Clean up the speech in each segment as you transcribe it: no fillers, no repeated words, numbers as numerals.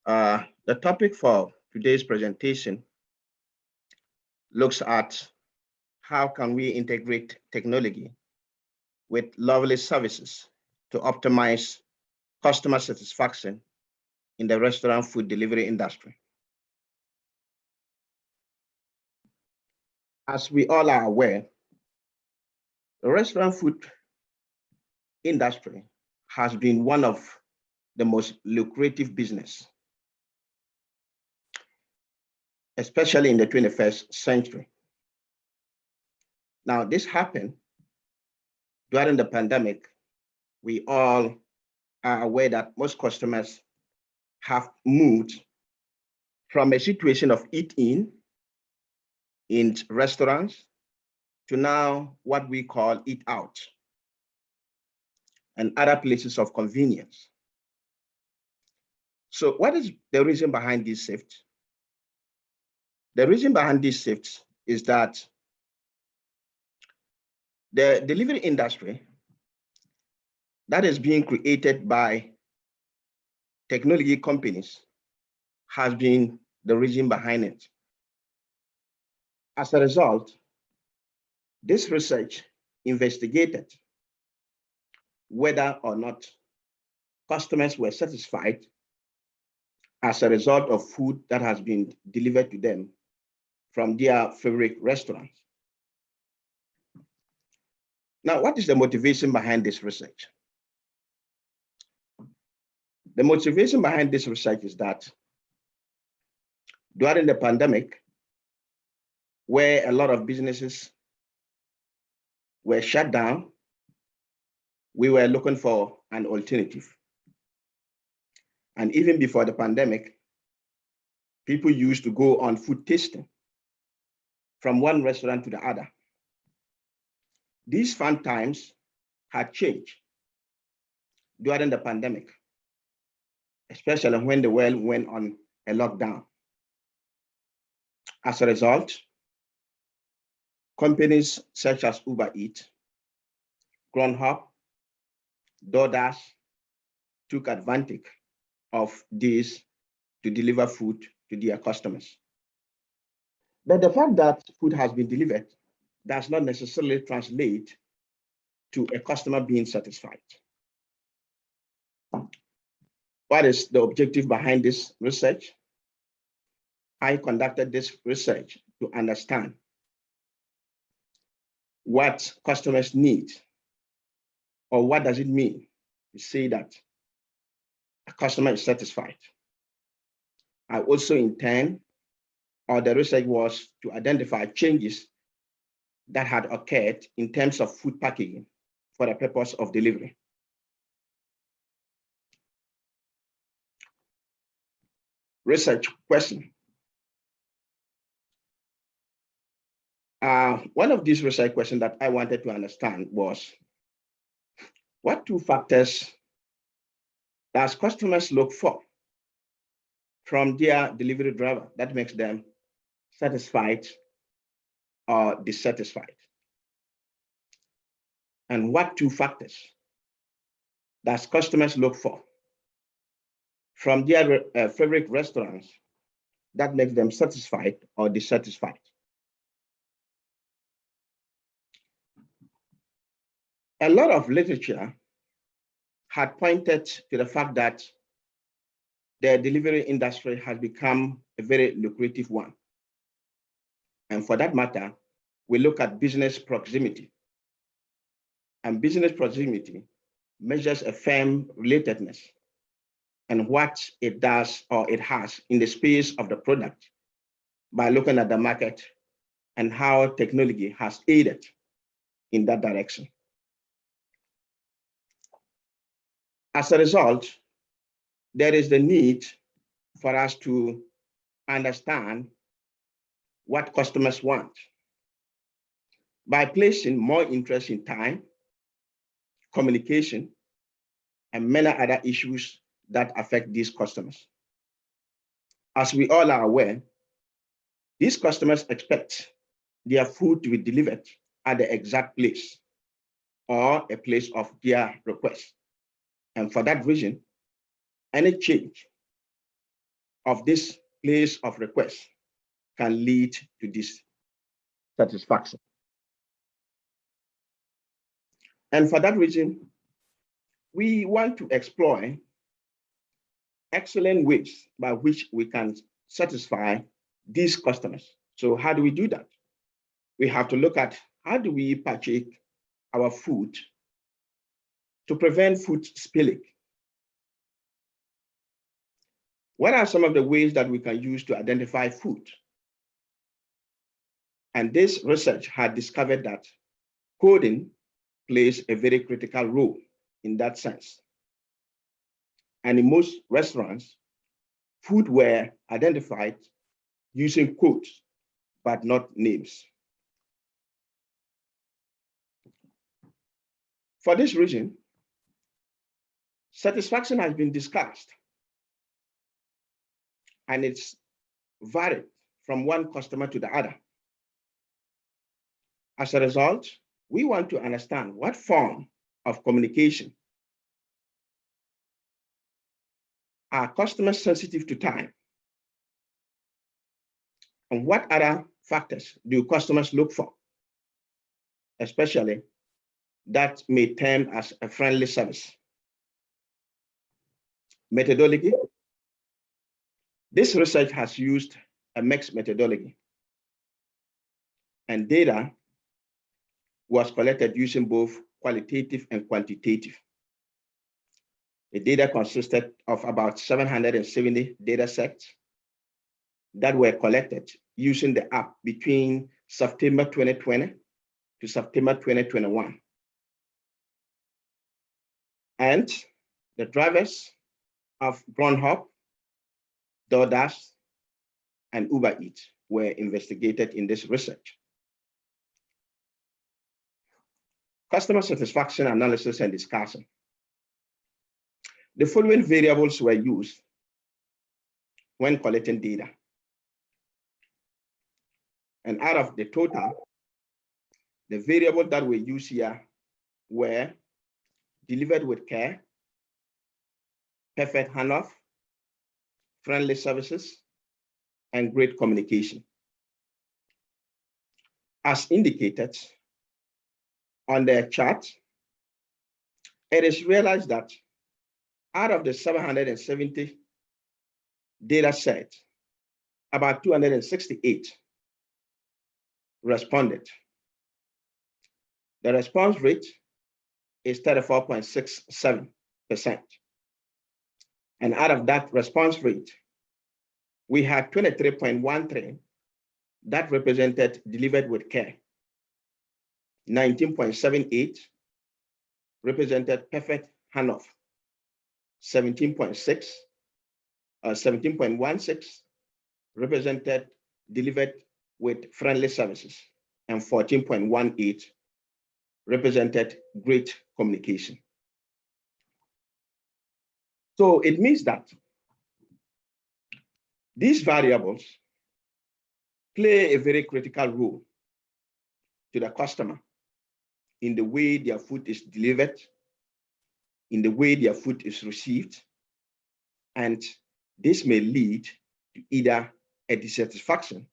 The topic for today's presentation looks at how can we integrate technology with lovely services to optimize customer satisfaction in the restaurant food delivery industry. As we all are aware, the restaurant food industry has been one of the most lucrative business, especially in the 21st century. Now, this happened during the pandemic. We all are aware that most customers have moved from a situation of eat in restaurants to now what we call eat out and other places of convenience. So what is the reason behind this shift? The reason behind this shift is that the delivery industry that is being created by technology companies has been the reason behind it. As a result, this research investigated whether or not customers were satisfied as a result of food that has been delivered to them from their favorite restaurants. Now, what is the motivation behind this research? The motivation behind this research is that during the pandemic, where a lot of businesses were shut down, we were looking for an alternative. And even before the pandemic, people used to go on food tasting from one restaurant to the other. These fun times had changed during the pandemic, especially when the world went on a lockdown. As a result, companies such as Uber Eats, Grubhub, DoorDash took advantage of this to deliver food to their customers. But the fact that food has been delivered does not necessarily translate to a customer being satisfied. What is the objective behind this research? I conducted this research to understand what customers need, or what does it mean to say that a customer is satisfied. I also intend, or the research was to identify changes that had occurred in terms of food packaging for the purpose of delivery. Research question. One of these research questions that I wanted to understand was, what two factors does customers look for from their delivery driver that makes them satisfied or dissatisfied? And what two factors does customers look for from their favorite restaurants that makes them satisfied or dissatisfied? A lot of literature had pointed to the fact that the delivery industry has become a very lucrative one. And for that matter, we look at business proximity. And business proximity measures a firm relatedness and what it does or it has in the space of the product by looking at the market and how technology has aided in that direction. As a result, there is the need for us to understand what customers want by placing more interest in time, communication, and many other issues that affect these customers. As we all are aware, these customers expect their food to be delivered at the exact place or a place of their request. And for that reason, any change of this place of request can lead to dissatisfaction. And for that reason, we want to explore excellent ways by which we can satisfy these customers. So how do we do that? We have to look at how do we partake our food to prevent food spilling. What are some of the ways that we can use to identify food? And this research had discovered that coding plays a very critical role in that sense. And in most restaurants, food were identified using codes, but not names. For this reason, satisfaction has been discussed, and it's varied from one customer to the other. As a result, we want to understand what form of communication are customers sensitive to time, and what other factors do customers look for, especially that may term as a friendly service. Methodology. This research has used a mixed methodology, and data was collected using both qualitative and quantitative. The data consisted of about 770 data sets that were collected using the app between September 2020 to September 2021. And the drivers of Grubhub, DoorDash, and Uber Eats were investigated in this research. Customer satisfaction analysis and discussion. The following variables were used when collecting data. And out of the total, the variables that were used here were delivered with care, perfect handoff, friendly services, and great communication. As indicated on the chart, it is realized that out of the 770 data set, about 268 responded. The response rate is 34.67%. And out of that response rate, we had 23.13 that represented delivered with care. 19.78 represented perfect handoff. 17.16 represented delivered with friendly services, and 14.18 represented great communication. So it means that these variables play a very critical role to the customer in the way their food is delivered, in the way their food is received, and this may lead to either a dissatisfaction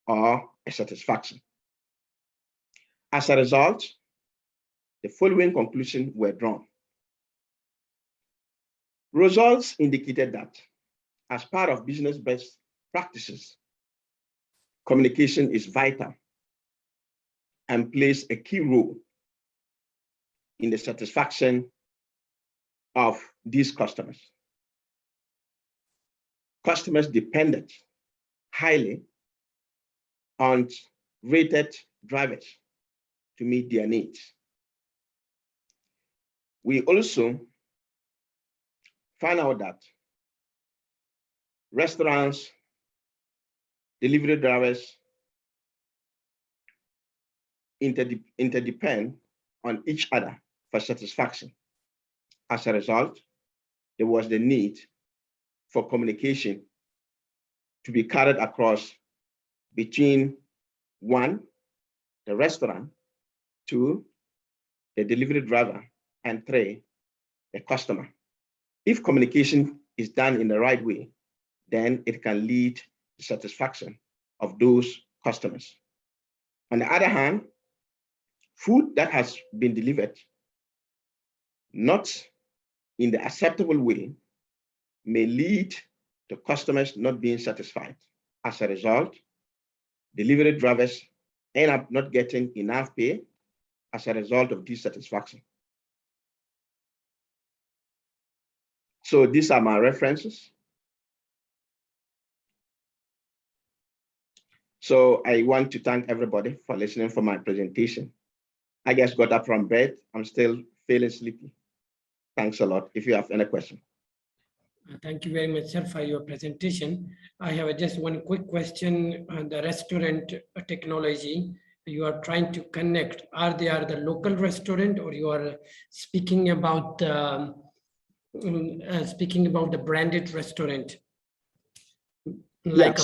or a satisfaction. As a result, the following conclusions were drawn. Results indicated that as part of business best practices, communication is vital and plays a key role in the satisfaction of these customers. Customers depended highly on rated drivers to meet their needs. We also found out that restaurants, delivery drivers interdepend on each other for satisfaction. As a result, there was the need for communication to be carried across between 1, the restaurant, 2, the delivery driver, and 3, the customer. If communication is done in the right way, then it can lead to satisfaction of those customers. On the other hand, food that has been delivered not in the acceptable way may lead to customers not being satisfied. As a result, delivery drivers end up not getting enough pay as a result of dissatisfaction. So these are my references. So I want to thank everybody for listening for my presentation. I just got up from bed. I'm still feeling sleepy. Thanks a lot. If you have any question. Thank you very much, sir, for your presentation. I have just one quick question on the restaurant technology. You are trying to connect. Are they the local restaurant, or you are speaking about the branded restaurant? Like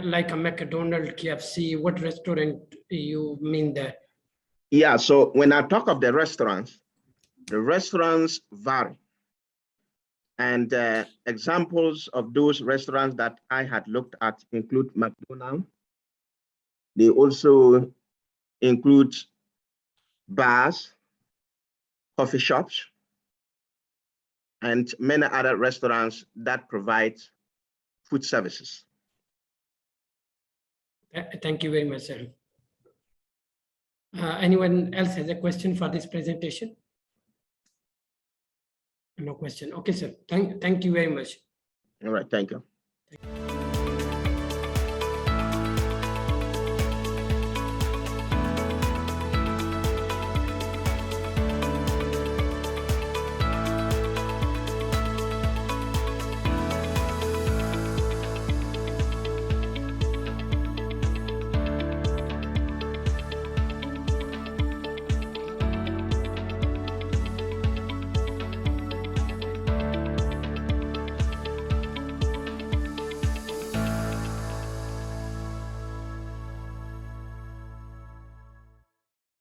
like a McDonald's, KFC. What restaurant you mean there? Yeah. So when I talk of the restaurants vary. And examples of those restaurants that I had looked at include McDonald's. They also include bars, coffee shops, and many other restaurants that provide food services. Thank you very much, sir. Anyone else has a question for this presentation? No question. Okay, sir. Thank you very much. All right. Thank you. Thank you.